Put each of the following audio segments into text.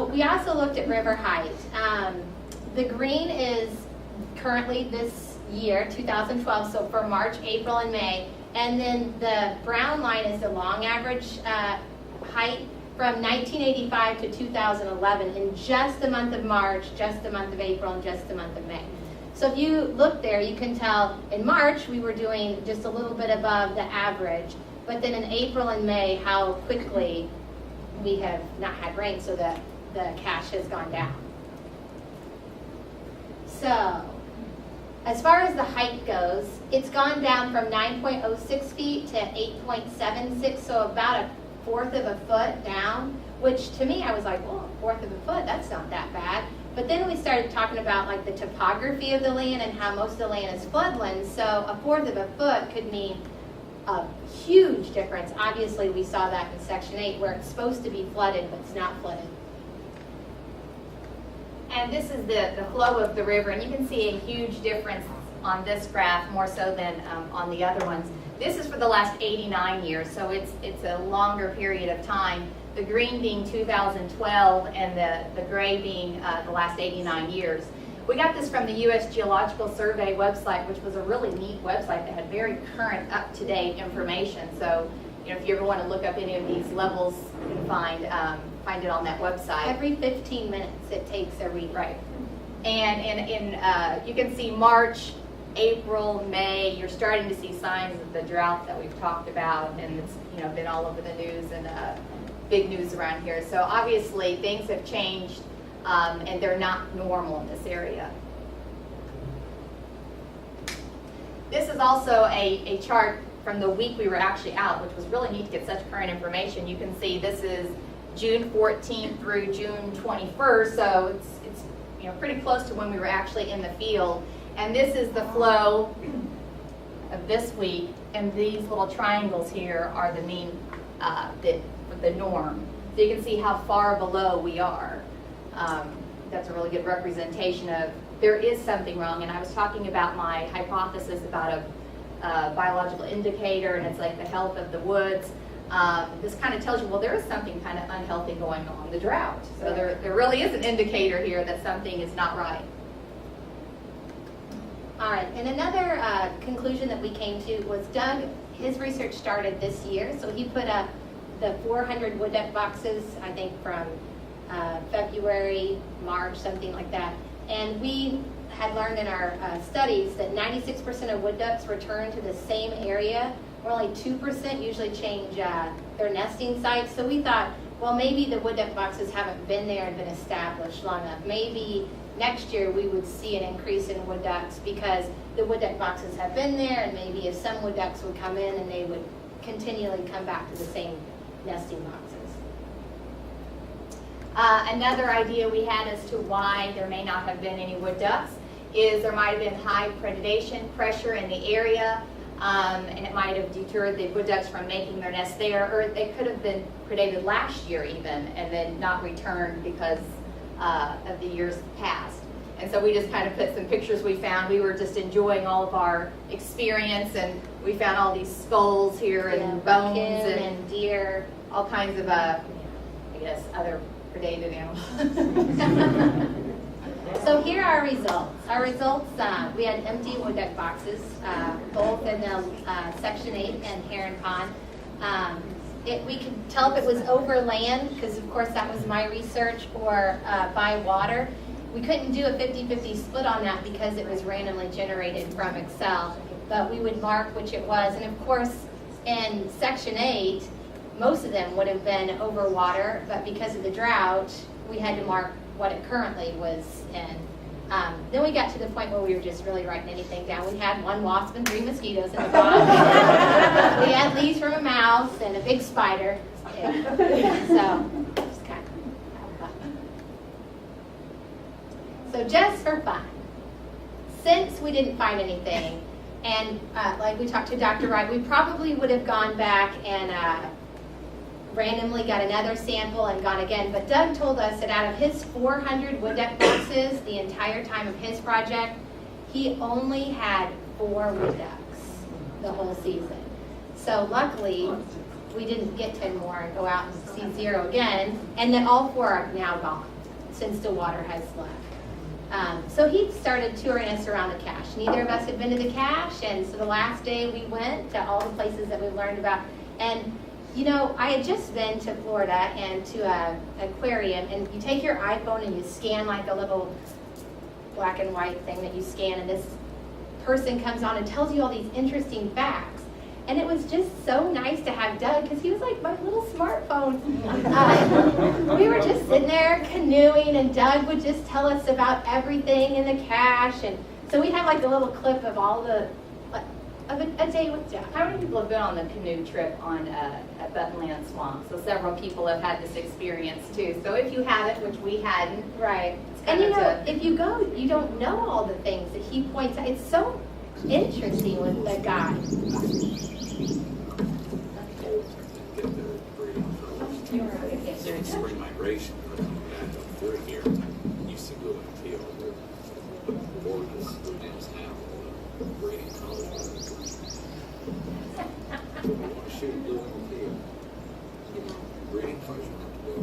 So we also looked at river height. The green is currently this year, 2012, so for March, April, and May. And then the brown line is the long average height from 1985 to 2011 in just the month of March, just the month of April, and just the month of May. So if you look there, you can tell in March we were doing just a little bit above the average, but then in April and May, how quickly we have not had rain, so that the cache has gone down. So, as far as the height goes, it's gone down from 9.06 feet to 8.76, so about a fourth of a foot down, which to me, I was like, well, a fourth of a foot, that's not that bad. But then we started talking about like the topography of the land and how most of the land is floodlands, so a fourth of a foot could mean a huge difference. Obviously, we saw that in Section 8 where it's supposed to be flooded, but it's not flooded. And this is the flow of the river, and you can see a huge difference on this graph, more so than on the other ones. This is for the last 89 years, so it's a longer period of time. The green being 2012 and the gray being the last 89 years. We got this from the U.S. Geological Survey website, which was a really neat website that had very current, up-to-date information. So, you know, if you ever want to look up any of these levels, you can find it on that website. Every 15 minutes it takes a read. Right. And you can see March, April, May, you're starting to see signs of the drought that we've talked about, and it's, you know, been all over the news and big news around here. So obviously things have changed, and they're not normal in this area. This is also a chart from the week we were actually out, which was really neat to get such current information. You can see this is June 14th through June 21st, so it's you know, pretty close to when we were actually in the field. And this is the flow of this week, and these little triangles here are the mean, the norm. So you can see how far below we are. That's a really good representation of there is something wrong. And I was talking about my hypothesis about a biological indicator, and it's like the health of the woods. This kind of tells you, well, there is something kind of unhealthy going on, the drought. So there really is an indicator here that something is not right. All right, and another conclusion that we came to was Doug, his research started this year, so he put up the 400 wood duck boxes, I think from February, March, something like that. And we had learned in our studies that 96% of wood ducks return to the same area, where only 2% usually change their nesting sites. So we thought, well, maybe the wood duck boxes haven't been there and been established long enough. Maybe next year we would see an increase in wood ducks because the wood duck boxes have been there, and maybe if some wood ducks would come in and they would continually come back to the same nesting boxes. Another idea we had as to why there may not have been any wood ducks is there might have been high predation pressure in the area, and it might have deterred the wood ducks from making their nest there, or they could have been predated last year even and then not returned because of the years past. And so we just kind of put some pictures we found. We were just enjoying all of our experience, and we found all these skulls here and bones and deer, all kinds of, I guess, other predated animals. So here are our results. Our results, we had empty wood duck boxes, both in the Section 8 and Heron Pond. We could tell if it was over land, because of course that was my research, or by water. We couldn't do a 50-50 split on that because it was randomly generated from Excel, but we would mark which it was. And of course, in Section 8, most of them would have been over water, but because of the drought, we had to mark what it currently was in. Then we got to the point where we were just really writing anything down. We had 1 wasp and 3 mosquitoes in the box. We had leaves from a mouse and a big spider. Yeah. So, just kind of fun. So just for fun, since we didn't find anything, and like we talked to Dr. Wright, we probably would have gone back and randomly got another sample and gone again, but Doug told us that out of his 400 wood duck boxes the entire time of his project, he only had 4 wood ducks the whole season. So luckily, we didn't get 10 more and go out and see 0 again, and then all 4 are now gone. since the water has left. So he started touring us around the cache. Neither of us had been to the cache, and so the last day we went to all the places that we learned about. And you know, I had just been to Florida and to an aquarium, and you take your iPhone and you scan like a little black and white thing that you scan, and this person comes on and tells you all these interesting facts. And it was just so nice to have Doug, because he was like my little smartphone. We were just sitting there canoeing, and Doug would just tell us about everything in the cache. And so we had like a little clip of all the, of a day with Doug. How many people have been on the canoe trip on at Wetlands Swamp? So several people have had this experience too. So if you haven't, which we hadn't, Right. And you know, if you go, you don't know all the things that he points out. It's so interesting with the guy. Spring migration back up through here used to go and field the borders students now breeding colors. We want to shoot blue in the field. Breeding colors want to go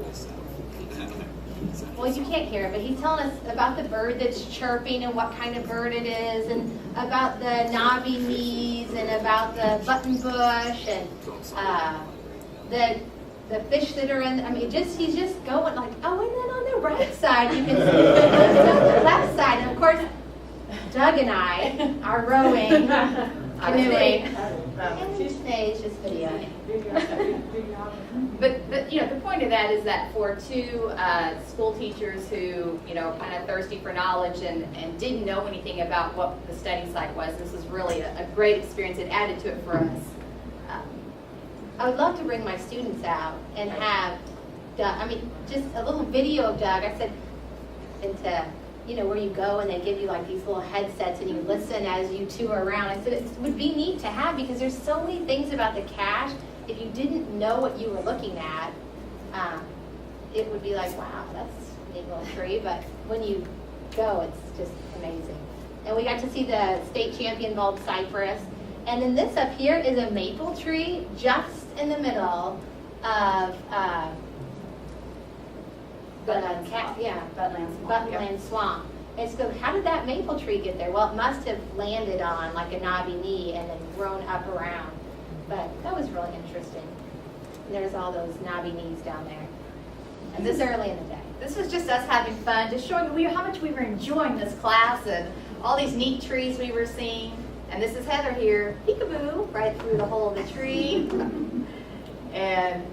west south. Well, you can't hear it, but he's telling us about the bird that's chirping and what kind of bird it is, and about the knobby knees, and about the buttonbush, and the fish that are in. I mean, he's just going like, oh, and then on the right side you can see the left side, and of course, Doug and I are rowing, canoeing. And today's just videoing. But you know, the point of that is that for two school teachers who, you know, kind of thirsty for knowledge and didn't know anything about what the study site was, this was really a great experience. It added to it for us. I would love to bring my students out and have Doug, I mean, just a little video of Doug. I said, into, you know, where you go and they give you like these little headsets and you listen as you tour around. I said it would be neat to have, because there's so many things about the cache. If you didn't know what you were looking at, it would be like, wow, that's a neat little tree. But when you go, it's just amazing. And we got to see the state champion bulb cypress. And then this up here is a maple tree just in the middle of Wetlands Swamp. And so how did that maple tree get there? Well, it must have landed on like a knobby knee and then grown up around. But that was really interesting. And there's all those knobby knees down there. And this early in the day. This was just us having fun, just showing how much we were enjoying this class and all these neat trees we were seeing. And this is Heather here, peekaboo, right through the hole of the tree. And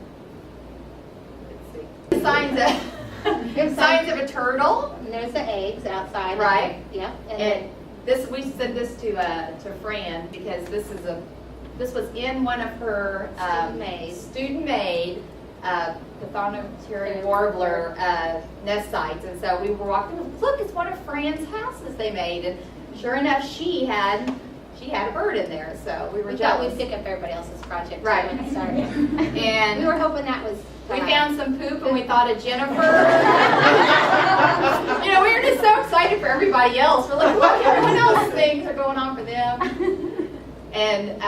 let's see, signs of a turtle. And there's the eggs outside. Right. Yep. And this, we sent this to Fran because this was in one of her student-made Pathonotary warbler nest sites. And so we were walking, look, it's one of Fran's houses they made. And sure enough, she had a bird in there. So we thought jealous. we'd pick up everybody else's project Right. when it started. And we were hoping that was. we found some poop and we thought of Jennifer. You know, we were just so excited for everybody else. We're like, look, everyone else things are going on for them. And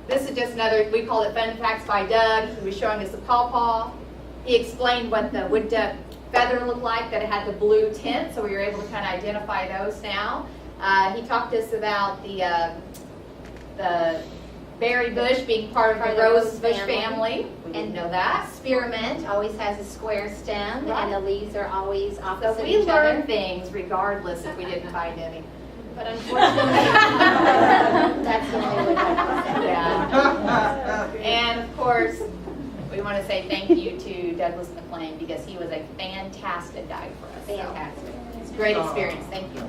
this is just another, we called it Fun Facts by Doug. He was showing us the pawpaw. He explained what the wood duck feather looked like, that it had the blue tint, so we were able to kind of identify those now. He talked to us about the berry bush being part of the rose bush family. We didn't know that. Spearmint always has a square stem, Right. and the leaves are always So opposite we each learn other. things regardless if we didn't find any. But unfortunately, that's the only way I can say. Yeah. And of course, we want to say thank you to Douglas McLean because he was a fantastic guide for us. Fantastic. It's a great experience. Thank you.